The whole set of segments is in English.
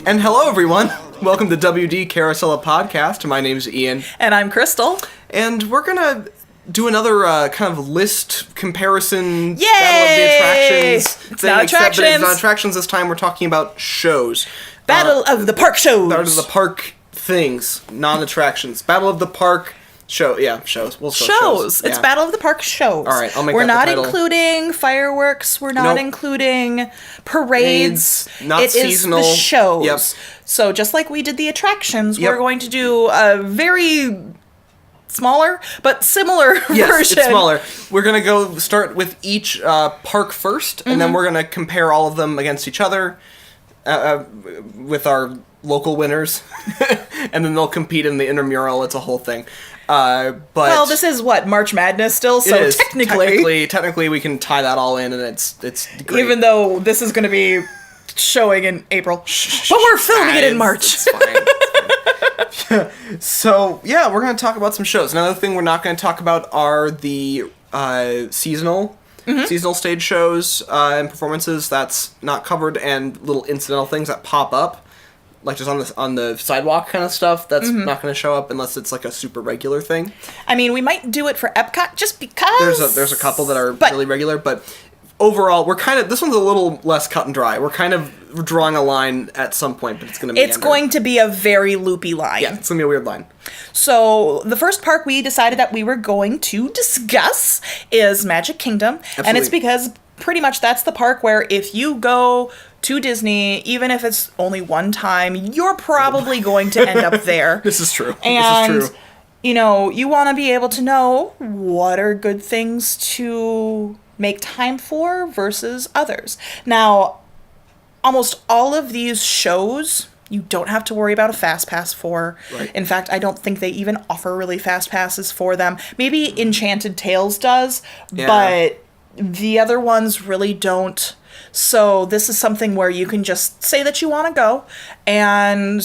And hello, everyone. Welcome to WD Carousel Podcast. My name's Ian. And I'm Crystal. And we're going to do another kind of list comparison. Yay! Battle of the Attractions. It's not attractions. But it's not attractions this time. We're talking about shows. Battle of the Park shows. Battle of the Park things, non-attractions. Battle of the Park shows. We'll shows. It's Yeah. Battle of the Park shows. All right, I'll make We're that the not title. including fireworks. We're not Nope. including parades. Not It seasonal. is the shows. Yep. So just like we did the attractions, Yep. we're going to do a very smaller but similar Yes, version. it's smaller. We're going to go start with each park first, and then we're going to compare all of them against each other with our local winners. And then they'll compete in the intramural. It's a whole thing. Well, this is what, March Madness still, so it is. Technically, we can tie that all in, and it's great. even though this is going to be showing in April. But we're filming it in March. It's fine. So, yeah, we're going to talk about some shows. Another thing we're not going to talk about are the seasonal stage shows and performances. That's not covered, and little incidental things that pop up, like just on the sidewalk kind of stuff. That's not going to show up unless it's like a super regular thing. I mean, we might do it for Epcot just because. There's a couple that are really regular, but overall, this one's a little less cut and dry. We're kind of drawing a line at some point, but it's going to be It's going to be a very loopy line. Yeah, it's going to be a weird line. So the first park we decided that we were going to discuss is Magic Kingdom. Absolutely. And it's because pretty much that's the park where if you go to Disney, even if it's only one time, you're probably going to end up there. This is true. And, this is true. you know, you want to be able to know what are good things to make time for versus others. Now, almost all of these shows, you don't have to worry about a fast pass for. Right. In fact, I don't think they even offer really fast passes for them. Maybe Enchanted Tales does, but the other ones really don't. So this is something where you can just say that you want to go and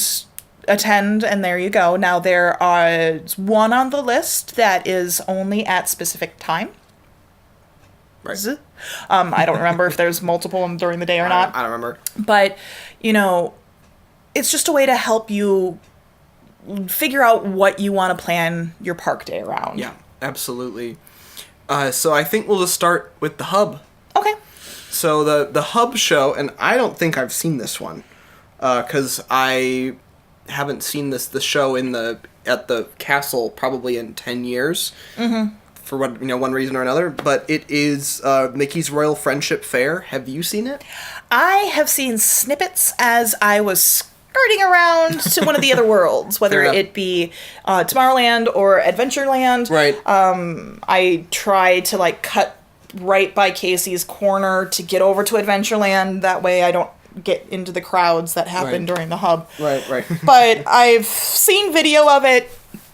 attend, and there you go. Now, there is one on the list that is only at specific time. Right. I don't remember if there's multiple during the day or not. I don't remember. But, you know, it's just a way to help you figure out what you want to plan your park day around. Yeah, absolutely. So I think we'll just start with the hub. Okay. So the hub show, and I don't think I've seen this one, because I haven't seen the show at the castle probably in 10 years. Mm-hmm. For one reason or another, but it is Mickey's Royal Friendship Fair. Have you seen it? I have seen snippets as I was skirting around to one of the other worlds, whether it be Tomorrowland or Adventureland. Right. I tried to cut right by Casey's corner to get over to Adventureland. That way I don't get into the crowds that happen during the hub. Right. But I've seen video of it.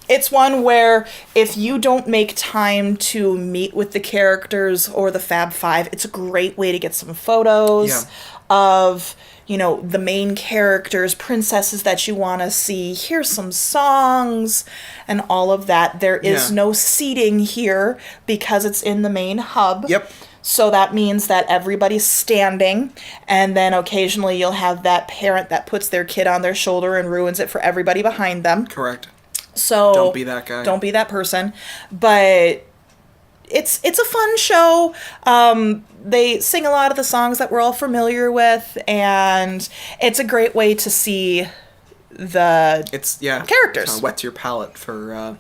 It's one where if you don't make time to meet with the characters or the Fab Five, it's a great way to get some photos of, the main characters, princesses that you want to see. Here's some songs and all of that. There is no seating here because it's in the main hub. Yep. So that means that everybody's standing, and then occasionally you'll have that parent that puts their kid on their shoulder and ruins it for everybody behind them. Correct. So don't be that guy. Don't be that person. But it's a fun show. They sing a lot of the songs that we're all familiar with, and it's a great way to see the characters. Kind of whets your palate for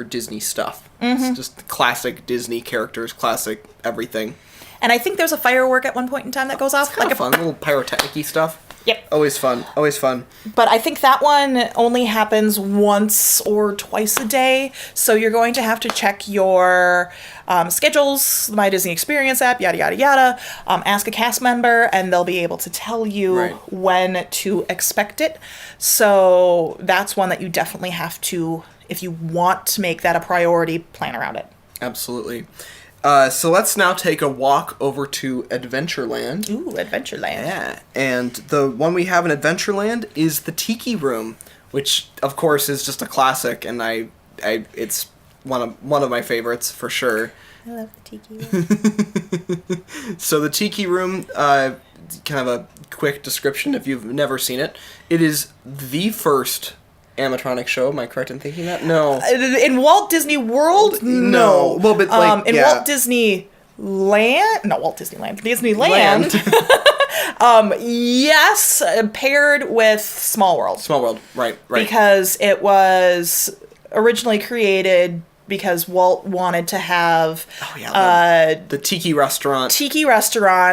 Disney stuff. Mm-hmm. It's just classic Disney characters, classic everything. And I think there's a firework at one point in time that goes off. It's kind of fun, little pyrotechnic-y stuff. Yep. Always fun. But I think that one only happens once or twice a day, so you're going to have to check your schedules, My Disney Experience app, yada, yada, yada. Ask a cast member, and they'll be able to tell you when to expect it. So that's one that you definitely have to, if you want to make that a priority, plan around it. Absolutely. So let's now take a walk over to Adventureland. Ooh, Adventureland. Yeah, and the one we have in Adventureland is the Tiki Room, which of course is just a classic, and it's one of my favorites for sure. I love the Tiki Room. So the Tiki Room, kind of a quick description if you've never seen it. It is the first animatronic show. Am I correct in thinking that? No. In Walt Disney World? No. Well, but like, in Walt Disney Land? No, Walt Disneyland. Disneyland. Yes, paired with Small World. Small World, right. Because it was originally created because Walt wanted to have the tiki restaurant.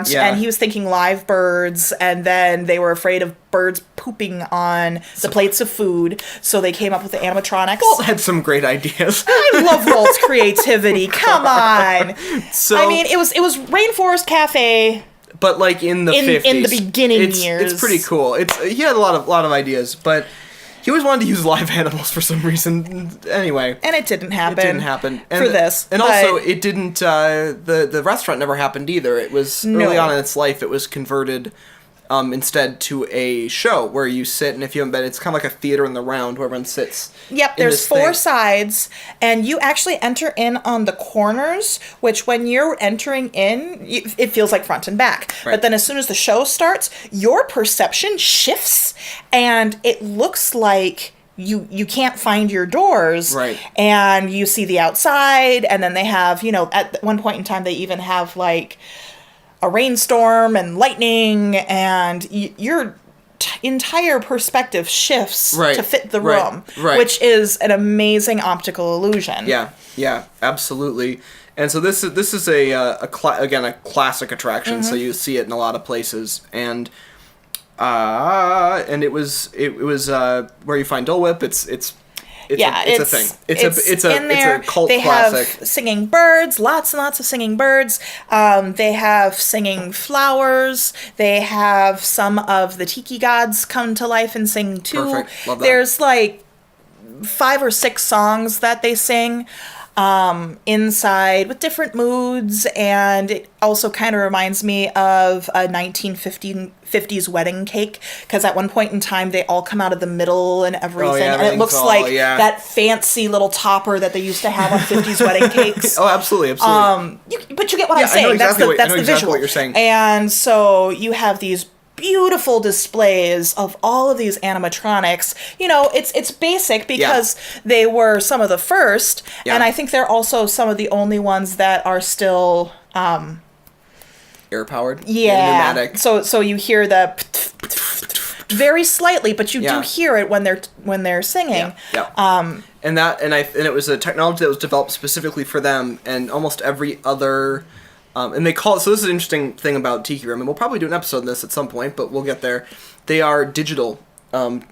Yeah. And he was thinking live birds, and then they were afraid of birds pooping on the plates of food, so they came up with the animatronics. Walt had some great ideas. I love Walt's creativity. Come on. So I mean, it was Rainforest Cafe, but like in the 50s. In the beginning years. It's pretty cool. He had a lot of ideas, but he always wanted to use live animals for some reason. Anyway. And it didn't happen. For this. And also, it didn't, the restaurant never happened either. It was, early on in its life, it was converted instead to a show where you sit, and if you haven't been, it's kind of like a theater in the round where everyone sits. Yep, there's 4 sides, and you actually enter in on the corners, which when you're entering in, it feels like front and back. Right. But then as soon as the show starts, your perception shifts, and it looks like you can't find your doors. Right. And you see the outside, and then they have, at one point in time, they even have, like, a rainstorm and lightning, and your entire perspective shifts to fit the room, which is an amazing optical illusion. Yeah, absolutely. And so this is a classic attraction. So you see it in a lot of places, and it was where you find Dole Whip. It's a thing. It's a cult they classic. Have singing birds, lots and lots of singing birds. They have singing flowers. They have some of the tiki gods come to life and sing too. Perfect. Love that. There's like 5 or 6 songs that they sing inside with different moods, and it also kind of reminds me of a 1950s wedding cake, because at one point in time they all come out of the middle and everything, and it looks like that fancy little topper that they used to have on 50s wedding cakes. Oh, absolutely. But you get what I'm saying. I know exactly that's the visual. What you're saying. And so you have these beautiful displays of all of these animatronics. It's basic because they were some of the first, and I think they're also some of the only ones that are still air powered. Yeah, pneumatic. So you hear the very slightly, but you do hear it when they're singing. And it was a technology that was developed specifically for them, and almost every other. And they call it, so this is an interesting thing about Tiki Room, and we'll probably do an episode on this at some point, but we'll get there. They are digital, like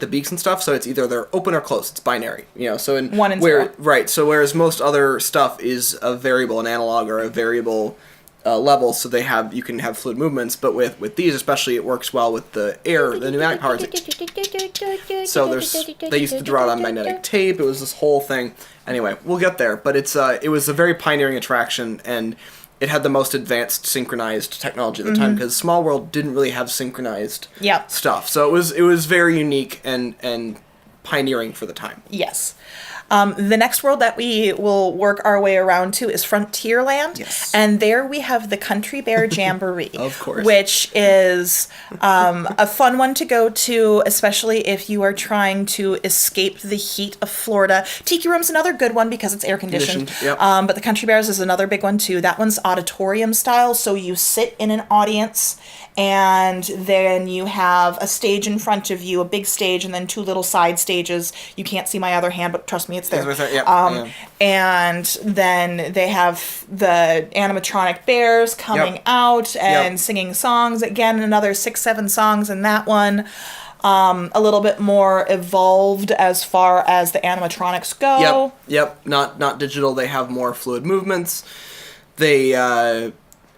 the beaks and stuff, so it's either they're open or closed. It's binary, so in 1 and 0. Right, so whereas most other stuff is a variable, an analog or a variable level, so you can have fluid movements, but with these especially, it works well with the pneumatic power. So they used to draw it on magnetic tape. It was this whole thing. Anyway, we'll get there, but it was a very pioneering attraction, and it had the most advanced synchronized technology at the time, because Small World didn't really have synchronized stuff. So it was very unique and pioneering for the time. Yes. The next world that we will work our way around to is Frontierland. Yes. And there we have the Country Bear Jamboree. Of course. Which is a fun one to go to, especially if you are trying to escape the heat of Florida. Tiki Room's another good one because it's air conditioned. Yep. But the Country Bears is another big one too. That one's auditorium style, so you sit in an audience, and then you have a stage in front of you, a big stage, and then 2 little side stages. You can't see my other hand, but trust me, it's there. And then they have the animatronic bears coming out and singing songs. Again, another 6-7 songs in that one. A little bit more evolved as far as the animatronics go. Yep. Not digital. They have more fluid movements. They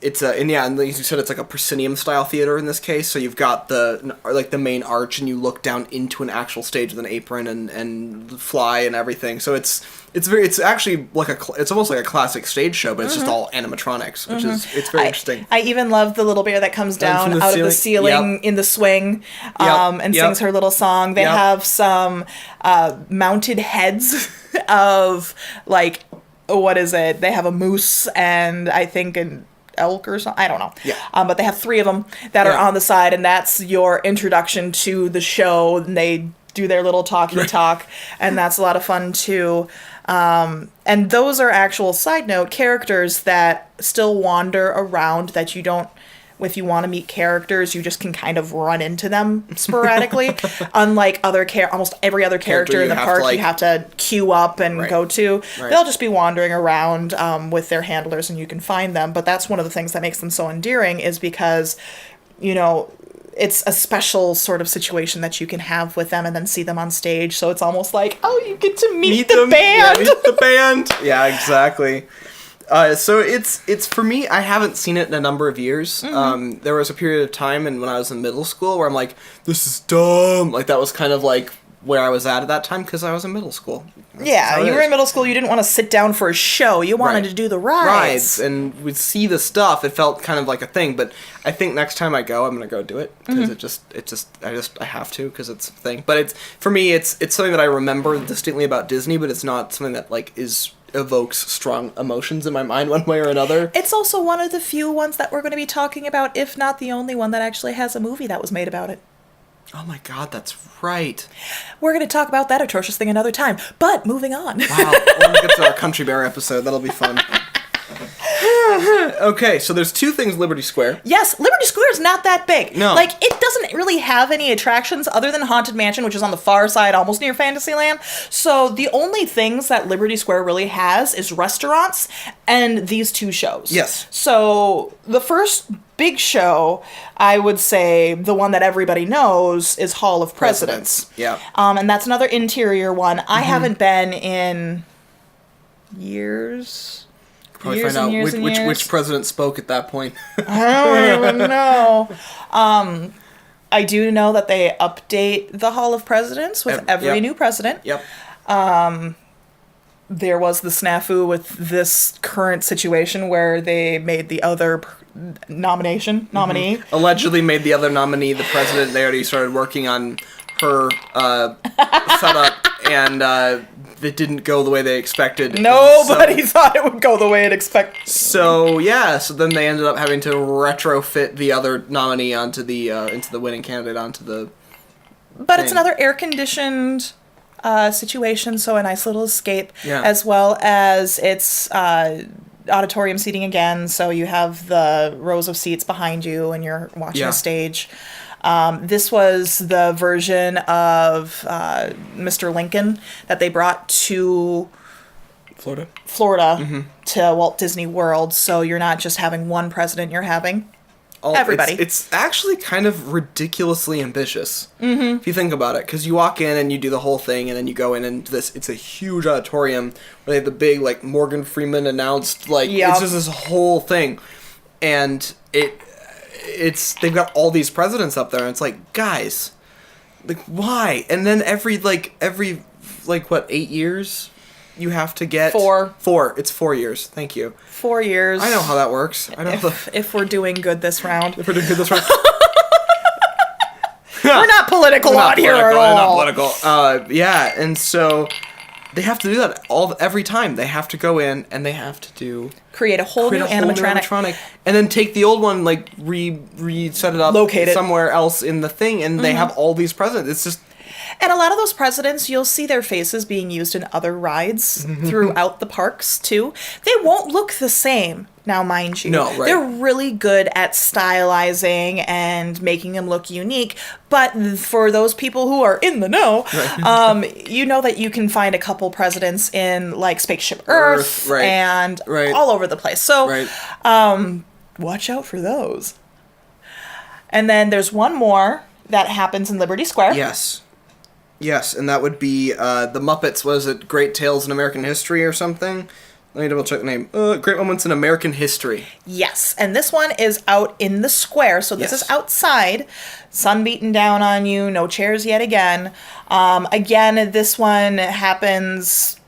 and like you said, it's like a proscenium style theater in this case. So you've got the main arch, and you look down into an actual stage with an apron and fly and everything. So it's actually like it's almost like a classic stage show, but it's just all animatronics, which it's very interesting. I even love the little bear that comes down out of the ceiling in the swing, and sings her little song. They have some mounted heads of, like, what is it? They have a moose and I think elk or something. I don't know. Yeah. But they have 3 of them that are on the side, and that's your introduction to the show. And they do their little talky talk, and that's a lot of fun too. And those are actual, side note, characters that still wander around that you don't, if you want to meet characters, you just can kind of run into them sporadically. Unlike almost every other character in the park, you have to queue up and go to. Right. They'll just be wandering around with their handlers, and you can find them. But that's one of the things that makes them so endearing, is because, you know, it's a special sort of situation that you can have with them and then see them on stage. So it's almost like, oh, you get to meet the band. Yeah, meet the band. Yeah, exactly. So it's for me, I haven't seen it in a number of years. Mm-hmm. There was a period of time when I was in middle school where I'm like, this is dumb. Like, that was kind of like where I was at that time, because I was in middle school. Yeah, you were in middle school, you didn't want to sit down for a show, you wanted to do the rides. And we'd see the stuff, it felt kind of like a thing, but I think next time I go, I'm going to go do it, because I have to, because it's a thing. But for me, it's something that I remember distinctly about Disney, but it's not something that, like, evokes strong emotions in my mind one way or another. It's also one of the few ones that we're going to be talking about, if not the only one, that actually has a movie that was made about it. Oh my god, that's right. We're going to talk about that atrocious thing another time, but moving on. Wow, we'll get to our Country Bear episode. That'll be fun. Okay, so there's 2 things Liberty Square. Yes, Liberty Square is not that big. No. Like, it doesn't really have any attractions other than Haunted Mansion, which is on the far side, almost near Fantasyland. So the only things that Liberty Square really has is restaurants and these 2 shows. Yes. So the first big show, I would say, the one that everybody knows, is Hall of Presidents. Yeah. And that's another interior one. I haven't been in years. Probably find out which president spoke at that point. I don't even know. I do know that they update the Hall of Presidents with every new president. Yep. There was the snafu with this current situation where they made the other nominee. Allegedly made the other nominee the president. They already started working on her setup, and it didn't go the way they expected. Nobody thought it would go the way it expected. So then they ended up having to retrofit the other nominee onto the into the winning candidate onto the. But thing. It's another air-conditioned situation, so a nice little escape, yeah. As well as it's auditorium seating again, so you have the rows of seats behind you and you're watching a stage. This was the version of Mr. Lincoln that they brought to Florida to Walt Disney World, so you're not just having one president, you're having everybody. It's actually kind of ridiculously ambitious, if you think about it, because you walk in and you do the whole thing, and then you go in and it's a huge auditorium where they have the big, like, Morgan Freeman announced, like, it's just this whole thing, and they've got all these presidents up there, and it's like, guys, like, why? And then every 8 years you have to get 4. It's 4 years. Thank you. 4 years. I know how that works. If we're doing good this round. If we're doing good this round. We're not political out here at all. We're not political. Yeah, and so they have to do that every time. They have to go in and they have to create a whole new animatronic, and then take the old one, like reset it up, locate it somewhere else in the thing, and they have all these presidents. It's just. And a lot of those presidents, you'll see their faces being used in other rides throughout the parks, too. They won't look the same, now, mind you. No, right. They're really good at stylizing and making them look unique. But for those people who are in the know, you know that you can find a couple presidents in, like, Spaceship Earth and all over the place. So, watch out for those. And then there's one more that happens in Liberty Square. Yes, and that would be the Muppets. Was it Great Tales in American History or something? Let me double check the name. Great Moments in American History. Yes, and this one is out in the square, so this is outside. Sun beating down on you, no chairs yet again. Again, this one happens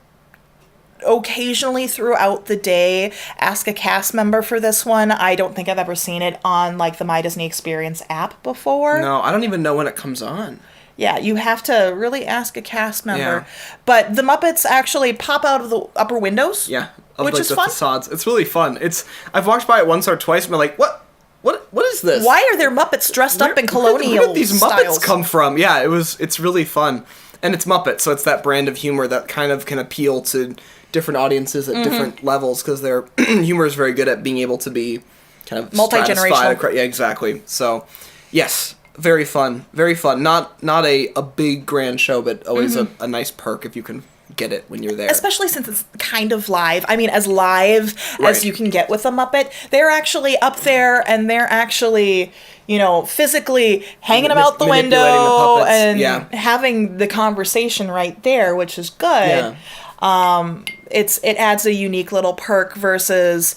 occasionally throughout the day. Ask a cast member for this one. I don't think I've ever seen it on, like, the My Disney Experience app before. No, I don't even know when it comes on. Yeah, you have to really ask a cast member. Yeah. But the Muppets actually pop out of the upper windows. Yeah. Which like is the fun. facades. It's really fun. I've walked by it once or twice and been like, what is this? Why are there Muppets dressed up in colonial where did these styles? Muppets come from? Yeah, it's really fun. And it's Muppet, so it's that brand of humor that kind of can appeal to different audiences at different levels, because their humor is very good at being able to be kind of multi-generational. Yeah, exactly. So, yes, very fun. Very fun. Not a big grand show, but always a nice perk if you can get it when you're there. Especially since it's kind of live. I mean, as live as you can get with a Muppet. They're actually up there, and they're actually, physically hanging them out the window and having the conversation right there, which is good. Yeah. It adds a unique little perk versus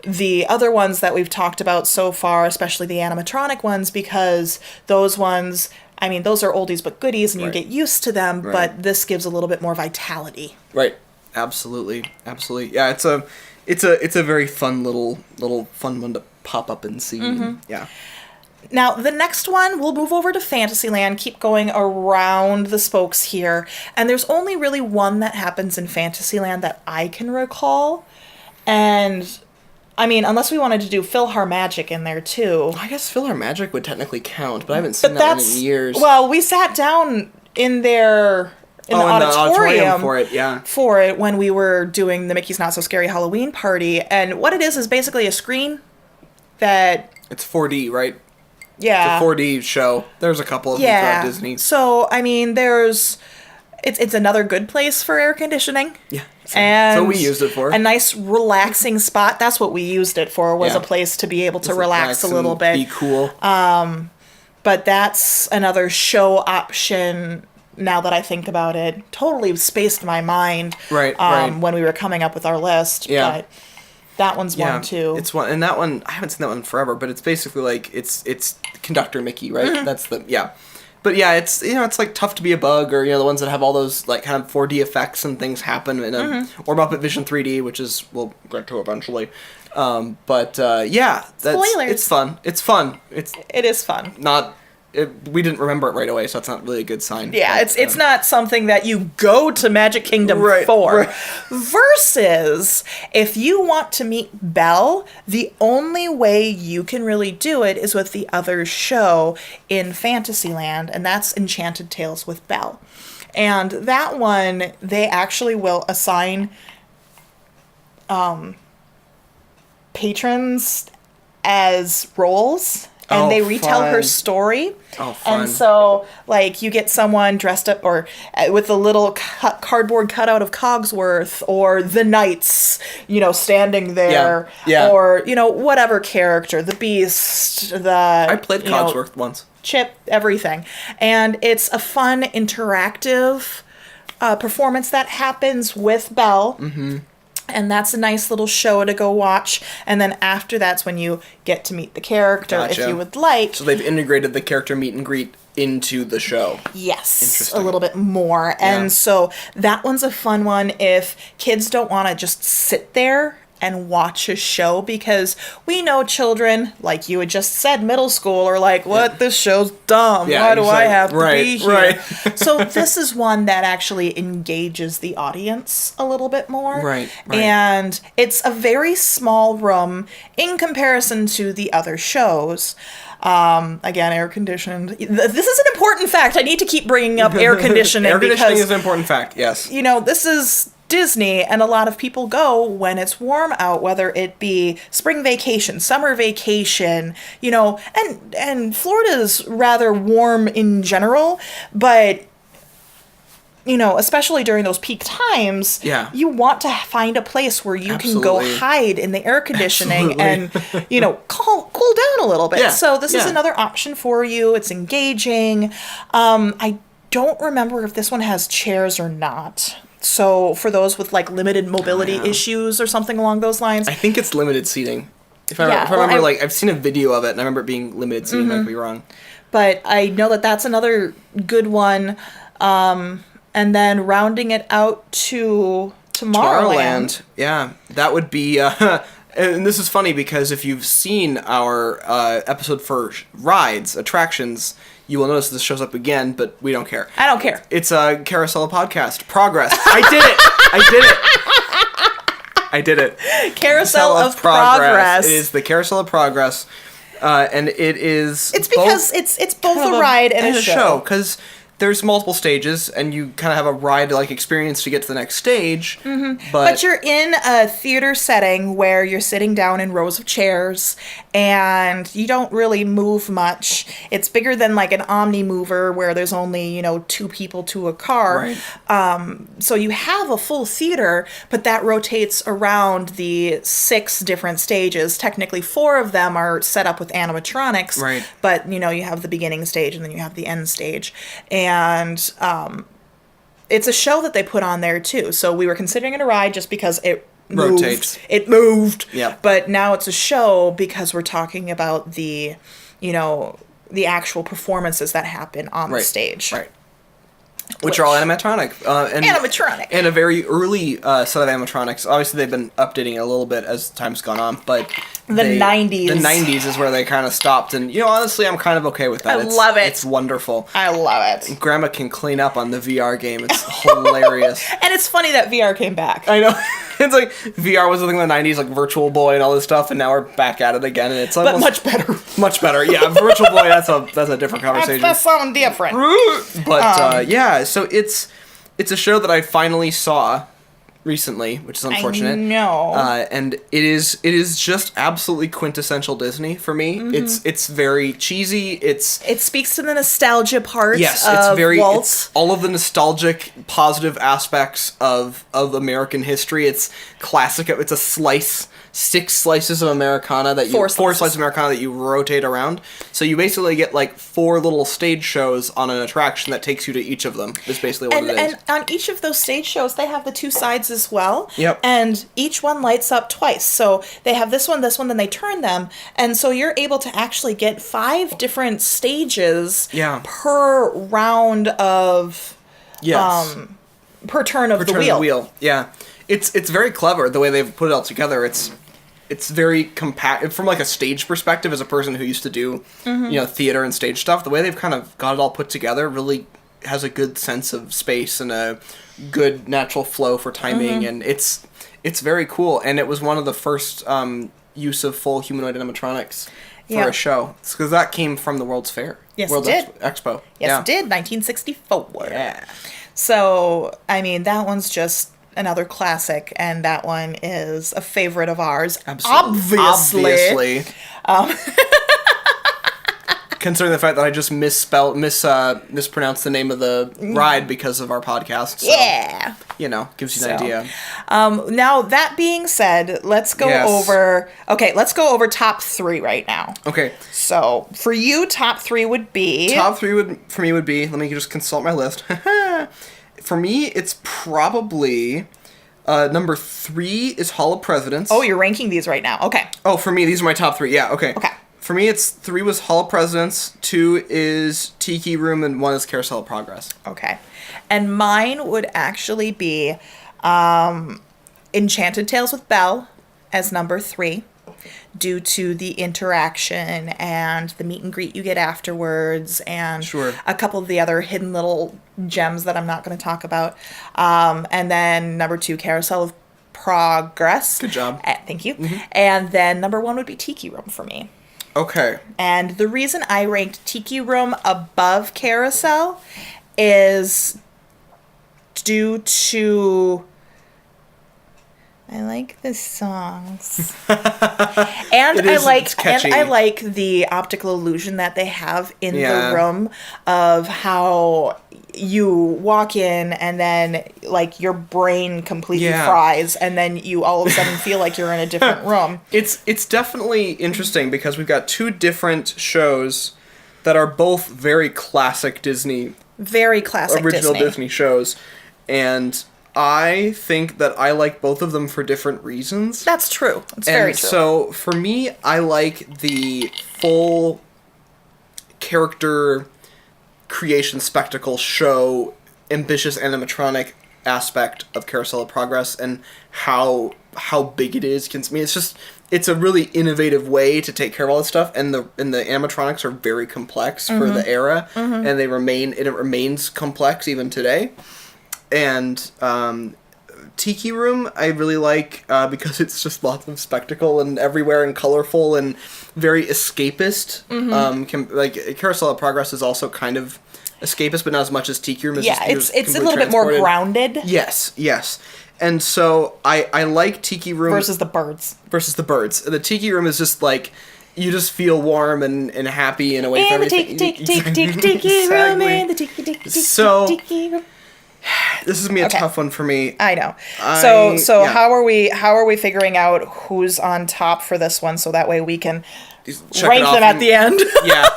the other ones that we've talked about so far, especially the animatronic ones, because those ones, I mean, those are oldies but goodies, and you get used to them, but this gives a little bit more vitality. Right. Absolutely. Yeah, it's a very fun little fun one to pop up and see. Yeah. Now, the next one, we'll move over to Fantasyland, keep going around the spokes here, and there's only really one that happens in Fantasyland that I can recall, and I mean, unless we wanted to do PhilharMagic in there too. I guess PhilharMagic would technically count, but I haven't seen that one in years. Well, we sat down in there in the auditorium for it when we were doing the Mickey's Not So Scary Halloween party, and what it is basically a screen that... It's 4D, right? Yeah. It's a 4D show. There's a couple of them throughout Disney. So, I mean, it's another good place for air conditioning. Yeah. And so we used it for. A nice relaxing spot. That's what we used it for, was a place to be able to relax a little bit. Be cool. But that's another show option now that I think about it. Totally spaced my mind when we were coming up with our list. Yeah. But that one's one too. It's one, and that one I haven't seen that one forever, but it's basically like it's Conductor Mickey, right? That's the But yeah, it's it's like Tough to Be a Bug, or the ones that have all those like kind of 4D effects and things happen in or Muppet Vision 3D, which is we'll get to eventually. Spoilers. It's fun. It is fun. We didn't remember it right away, so it's not really a good sign. Yeah, it's not something that you go to Magic Kingdom for. Right. Versus, if you want to meet Belle, the only way you can really do it is with the other show in Fantasyland, and that's Enchanted Tales with Belle. And that one, they actually will assign patrons as roles. And they retell her story. Oh, fun. And so, like, you get someone dressed up or with a little cardboard cutout of Cogsworth, or the knights, standing there. Yeah. Or, whatever character. The Beast, I played Cogsworth once. Chip, everything. And it's a fun, interactive performance that happens with Belle. Mm-hmm. And that's a nice little show to go watch. And then after that's when you get to meet the character, if you would like. So they've integrated the character meet and greet into the show. Yes, a little bit more. And so that one's a fun one if kids don't want to just sit there and watch a show, because we know children, like you had just said, middle school, are like, what? This show's dumb. Why do I have to be here? Right. So this is one that actually engages the audience a little bit more. Right. And it's a very small room in comparison to the other shows. Again, air conditioned. This is an important fact. I need to keep bringing up air conditioning. Air conditioning is an important fact, yes. This is Disney, and a lot of people go when it's warm out, whether it be spring vacation, summer vacation, and Florida's rather warm in general, but especially during those peak times, you want to find a place where you can go hide in the air conditioning and, cool down a little bit. Yeah. So this is another option for you. It's engaging. I don't remember if this one has chairs or not. So for those with like limited mobility issues or something along those lines. I think it's limited seating. If I remember, I've seen a video of it and I remember it being limited seating. I could be wrong. But I know that that's another good one. And then rounding it out to Tomorrowland. Yeah, that would be... and this is funny because if you've seen our episode for rides, attractions... You will notice this shows up again, but we don't care. I don't care. It's a Carousel podcast. Progress. I did I did it. Carousel of Progress. It is the Carousel of Progress, and it is. It's because it's both a ride and a show. Because there's multiple stages, and you kind of have a ride-like experience to get to the next stage. Mm-hmm. But you're in a theater setting where you're sitting down in rows of chairs, and you don't really move much. It's bigger than like an Omni Mover where there's only, 2 people to a car. Right. So you have a full theater, but that rotates around the 6 different stages. Technically, 4 of them are set up with animatronics. Right. But, you have the beginning stage and then you have the end stage. And it's a show that they put on there too. So we were considering it a ride just because it rotates. It moved. Yeah. But now it's a show because we're talking about the actual performances that happen on the stage. Right. Which are all animatronic. Animatronic. And a very early set of animatronics. Obviously, they've been updating it a little bit as time's gone on, but... The 90s. The 90s is where they kind of stopped, and, honestly, I'm kind of okay with that. I love it. It's wonderful. I love it. Grandma can clean up on the VR game. It's hilarious. And it's funny that VR came back. I know. It's like, VR was the thing in the 90s, like Virtual Boy and all this stuff, and now we're back at it again, and it's almost... But much better. Much better. Yeah, Virtual Boy, that's a different conversation. That's something different. But, yeah, so it's a show that I finally saw recently, which is unfortunate. I know. And it is just absolutely quintessential Disney for me. Mm-hmm. It's very cheesy. It speaks to the nostalgia part. Yes, of Walt. It's all of the nostalgic, positive aspects of American history. It's classic. It's a slice. 6 slices of Americana that you... 4 slices of Americana that you rotate around. So you basically get, 4 little stage shows on an attraction that takes you to each of them, is basically what it is. And on each of those stage shows, they have the 2 sides as well. Yep. And each one lights up twice. So they have this one, then they turn them. And so you're able to actually get 5 different stages per round of... Yes. Per turn of the wheel. Per turn of the wheel, yeah. It's very clever, the way they've put it all together. It's very compact from a stage perspective. As a person who used to do theater and stage stuff, the way they've kind of got it all put together really has a good sense of space and a good natural flow for timing, and it's very cool. And it was one of the first use of full humanoid animatronics for a show, because that came from the World's Fair. Yes, World it did. Expo. Yes, it did. 1964. Yeah. So I mean, that one's just another classic, and that one is a favorite of ours. Absolutely. Obviously. Considering the fact that I just mispronounced the name of the ride because of our podcast. So, yeah. Gives you an idea. Now, that being said, let's go over... Okay, let's go over top 3 right now. Okay. So, for you, top 3 would be... Top 3 for me would be... Let me just consult my list. For me, it's probably... number 3 is Hall of Presidents. Oh, you're ranking these right now. Okay. Oh, for me, these are my top 3. Yeah, okay. Okay. For me, 3 was Hall of Presidents, 2 is Tiki Room, and 1 is Carousel of Progress. Okay. And mine would actually be Enchanted Tales with Belle as number 3. Due to the interaction and the meet and greet you get afterwards, and a couple of the other hidden little gems that I'm not going to talk about. And then number 2, Carousel of Progress. Good job. Thank you. Mm-hmm. And then number 1 would be Tiki Room for me. Okay. And the reason I ranked Tiki Room above Carousel is due to... I like the songs. And I like the optical illusion that they have in the room of how you walk in and then your brain completely fries, and then you all of a sudden feel like you're in a different room. It's definitely interesting because we've got 2 different shows that are both very classic Disney. Very classic original Disney shows, and I think that I like both of them for different reasons. That's true. It's very true. So, for me, I like the full character creation spectacle show, ambitious animatronic aspect of Carousel of Progress, and how big it is. I mean, it's a really innovative way to take care of all this stuff, and the animatronics are very complex for the era, and it remains complex even today. And Tiki Room I really like because it's just lots of spectacle and everywhere and colorful and very escapist. Carousel of Progress is also kind of escapist, but not as much as Tiki Room. It's a little bit more grounded. Yes. And so I like Tiki Room versus the birds. The Tiki Room is just like, you just feel warm and happy and away from everything. Tiki room, and the tiki room. This is gonna be a tough one for me. I know. So how are we figuring out who's on top for this one, so that way we can rank them at the end? Yeah.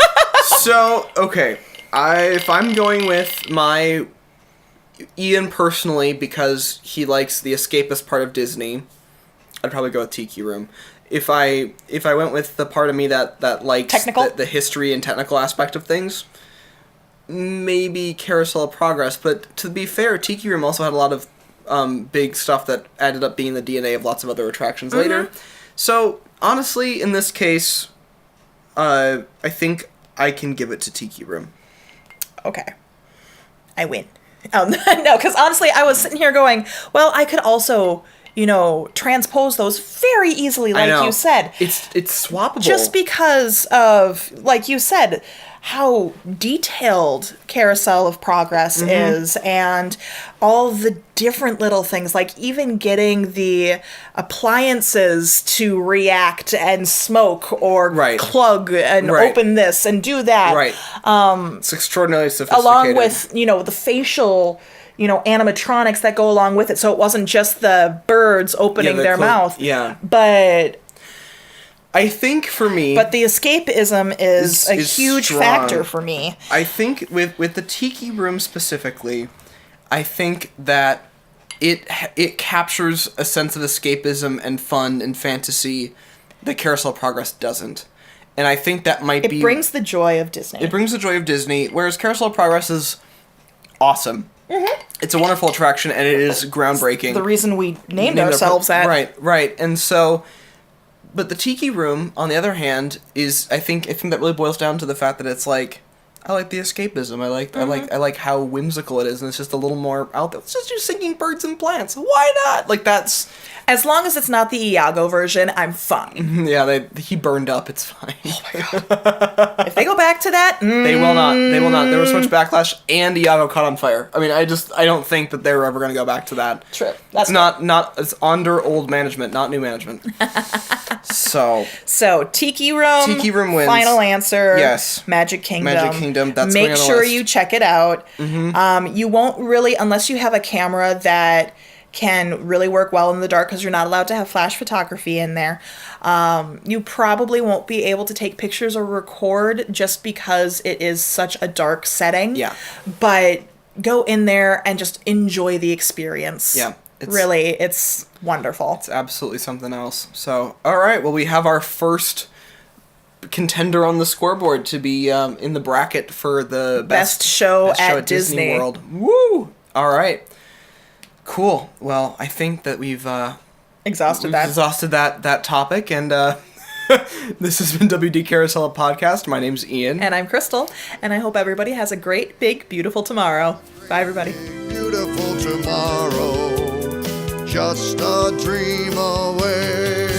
So okay, if I'm going with my Ian personally because he likes the escapist part of Disney, I'd probably go with Tiki Room. If I went with the part of me that likes the history and technical aspect of things, maybe Carousel of Progress. But to be fair, Tiki Room also had a lot of big stuff that ended up being the DNA of lots of other attractions later. So honestly, in this case, I think I can give it to Tiki Room. Okay, I win. No, because honestly, I was sitting here going, well, I could also, transpose those very easily, like you said. It's swappable. Just because of, like you said, how detailed Carousel of Progress is, and all the different little things, like even getting the appliances to react and smoke or plug and open this and do that. Right. It's extraordinarily sophisticated. Along with, the facial, animatronics that go along with it. So it wasn't just the birds opening their mouth. Yeah. But I think for me... But the escapism is a huge strong factor for me. I think with the Tiki Room specifically, I think that it captures a sense of escapism and fun and fantasy that Carousel of Progress doesn't. And I think that might be... It brings the joy of Disney. It brings the joy of Disney, whereas Carousel of Progress is awesome. It's a wonderful attraction, and it is groundbreaking. It's the reason we named ourselves that. Right. And so... But the Tiki Room, on the other hand, is I think that really boils down to the fact that it's like, I like the escapism. I like how whimsical it is, and it's just a little more out there. Let's just do singing birds and plants. Why not? Like that's as long as it's not the Iago version, I'm fine. Yeah, he burned up. It's fine. Oh my god! If they go back to that, they will not. They will not. There was so much backlash, and Iago caught on fire. I mean, I don't think that they're ever going to go back to that. True. That's not. It's under old management, not new management. So Tiki Room wins. Final answer. Yes. Magic Kingdom. That's make sure list. You check it out. You won't really, unless you have a camera that can really work well in the dark, because you're not allowed to have flash photography in there. You probably won't be able to take pictures or record just because it is such a dark setting. Yeah. But go in there and just enjoy the experience. Yeah. It's wonderful. It's absolutely something else. So, all right. Well, we have our first contender on the scoreboard to be in the bracket for the best show at Disney World. Woo! All right. Cool. Well, I think that we've exhausted that topic, and this has been WD Carousel Podcast. My name's Ian. And I'm Crystal, and I hope everybody has a great, big, beautiful tomorrow. Bye, everybody. Beautiful tomorrow, just a dream away.